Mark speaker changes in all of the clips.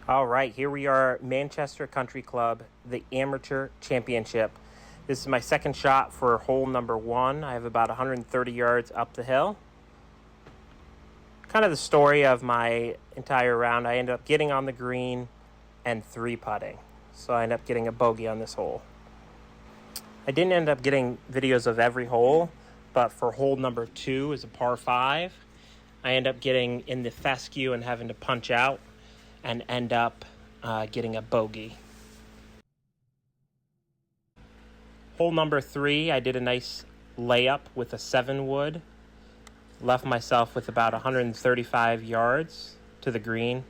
Speaker 1: All right, here we are, Manchester Country Club, the Amateur Championship. This is my second shot for hole number 1. I have about 130 yards up the hill. Kind of the story of my entire round. I ended up getting on the green and 3-putting. So I ended up getting a bogey on this hole. I didn't end up getting videos of every hole, but for hole number 2 is a par 5. I end up getting in the fescue and having to punch out and end up getting a bogey. Hole number 3, I did a nice layup with a 7-wood. Left myself with about 135 yards to the green.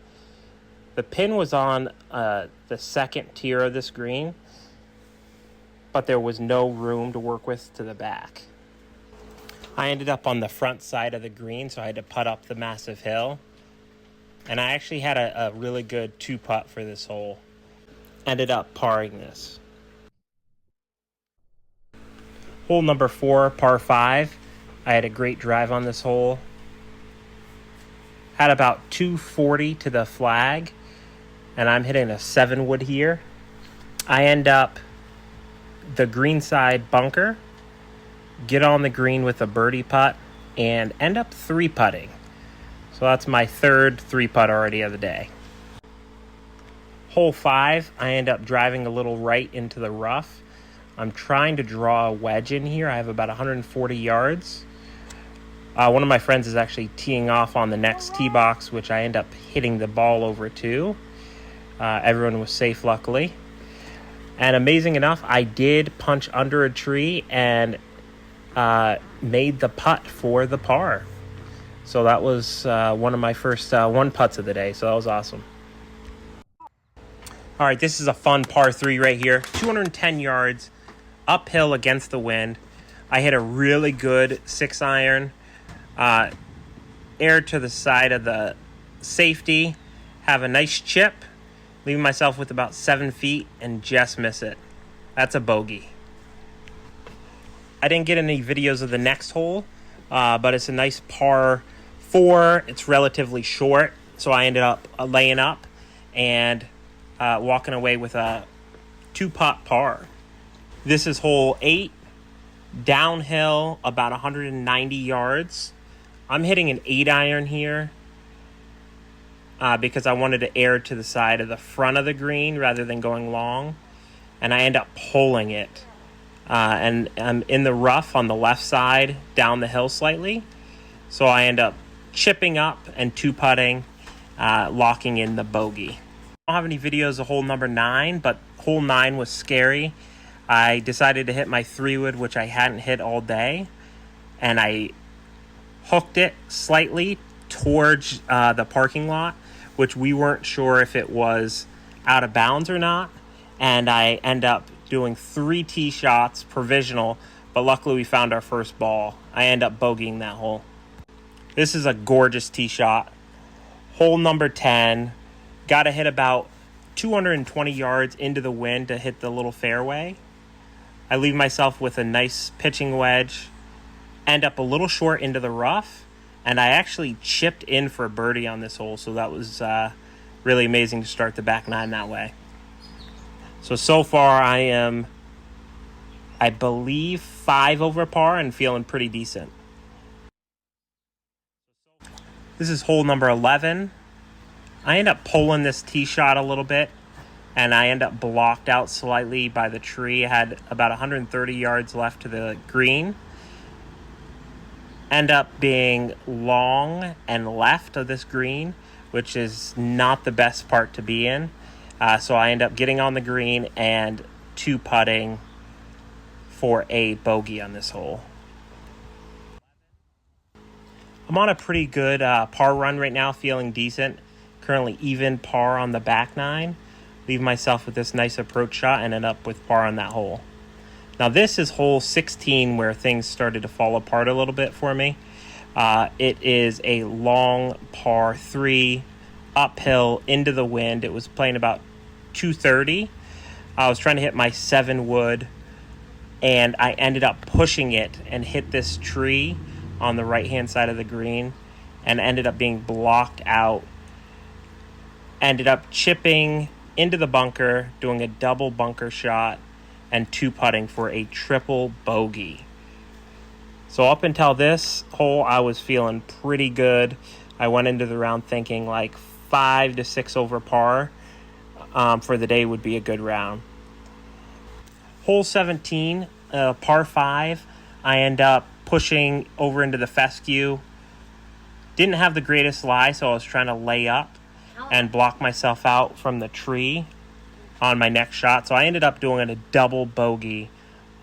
Speaker 1: The pin was on the second tier of this green, but there was no room to work with to the back. I ended up on the front side of the green, so I had to putt up the massive hill. And I actually had a really good 2-putt for this hole. Ended up parring this. Hole number 4, par 5. I had a great drive on this hole. Had about 240 to the flag. And I'm hitting a 7-wood here. I end up the greenside bunker. Get on the green with a birdie putt. And end up 3-putting. So that's my third 3-putt already of the day. Hole 5, I end up driving a little right into the rough. I'm trying to draw a wedge in here. I have about 140 yards. One of my friends is actually teeing off on the next tee box, which I end up hitting the ball over to. Everyone was safe, luckily. And amazing enough, I did punch under a tree and made the putt for the par. So that was one of my first 1-putts of the day, so that was awesome. All right, this is a fun par 3 right here. 210 yards, uphill against the wind. I hit a really good 6-iron, air to the side of the safety, have a nice chip, leaving myself with about 7 feet, and just miss it. That's a bogey. I didn't get any videos of the next hole, but it's a nice par 4. It's relatively short, so I ended up laying up and walking away with a 2-putt par. This is hole 8, downhill about 190 yards. I'm hitting an 8-iron here because I wanted to air to the side of the front of the green rather than going long, and I end up pulling it. And I'm in the rough on the left side, down the hill slightly. So I end up chipping up and 2-putting, locking in the bogey. I don't have any videos of hole number 9, but hole 9 was scary. I decided to hit my 3-wood, which I hadn't hit all day. And I hooked it slightly towards the parking lot, which we weren't sure if it was out of bounds or not. And I end up doing 3 tee shots, provisional, but luckily we found our first ball. I end up bogeying that hole. This is a gorgeous tee shot. Hole number 10. Got to hit about 220 yards into the wind to hit the little fairway. I leave myself with a nice pitching wedge. End up a little short into the rough. And I actually chipped in for a birdie on this hole. So that was really amazing to start the back 9 that way. So far I am, I believe, 5 over par and feeling pretty decent. This is hole number 11. I end up pulling this tee shot a little bit, and I end up blocked out slightly by the tree. I had about 130 yards left to the green. End up being long and left of this green, which is not the best part to be in. So I end up getting on the green and 2-putting for a bogey on this hole. I'm on a pretty good par run right now, feeling decent. Currently even par on the back 9. Leave myself with this nice approach shot and end up with par on that hole. Now this is hole 16 where things started to fall apart a little bit for me. It is a long par 3 uphill into the wind. It was playing about 230. I was trying to hit my 7-wood and I ended up pushing it and hit this tree on the right hand side of the green and ended up being blocked out Ended up chipping into the bunker, doing a double bunker shot, and 2-putting for a triple bogey. So up until this hole, I was feeling pretty good. I went into the round thinking like 5 to 6 over par for the day would be a good round. Hole 17, par 5, I end up pushing over into the fescue. Didn't have the greatest lie, so I was trying to lay up and block myself out from the tree on my next shot. So I ended up doing a double bogey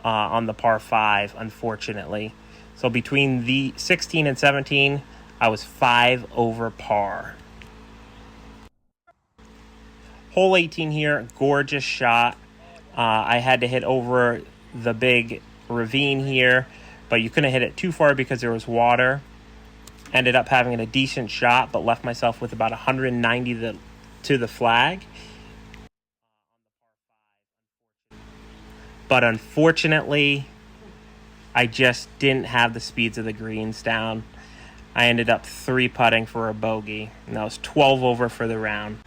Speaker 1: on the par 5, unfortunately. So between the 16 and 17, I was 5 over par. Hole 18 here, gorgeous shot. I had to hit over the big ravine here, but you couldn't hit it too far because there was water. Ended up having a decent shot, but left myself with about 190 to the flag. But unfortunately, I just didn't have the speeds of the greens down. I ended up 3-putting for a bogey, and that was 12 over for the round.